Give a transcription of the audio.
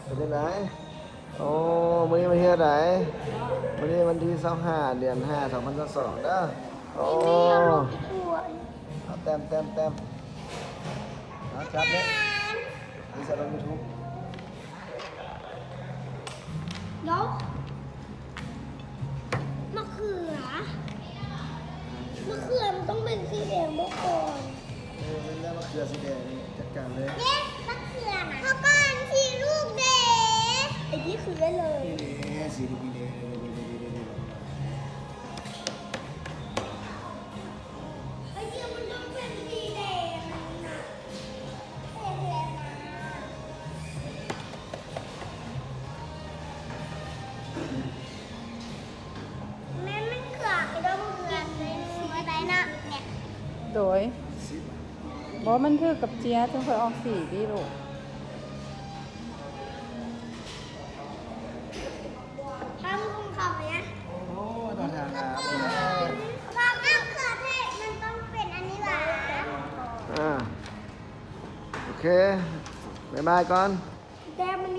เป็นยังไงโอ้วันนี้วันที่ไหนวันนี้วันที่25 เดือน 5 2022เด้อโอ้เอาแต้มเอาจับเลยนี่จะลง YouTube ยกมะเขือมันต้องเป็นสีแดงบุกโกนเป็นแล้วมะเขือสีแดงนี่จัดการเลยเย้มะเขือนะเขาก่อนสีลูกเด็กไอ้นี่คือได้เลยนี่สีดีๆไอ้เจ้ามันต้องเป็นสีแดงนะแม่มันเขือไอ้ดอกเขือเป็นสีอะไรนะเนี่ย โดยบอกมันคือกับเจี๊ยบจึงค่อยออกสีดีลูก ทำของเขาเนี่ย โอ้ตอนทางน้ำ ความมะเขือเทศมันต้องเป็นอันนี้หวาน โอเคบ๊ายบายก่อน แต่มัน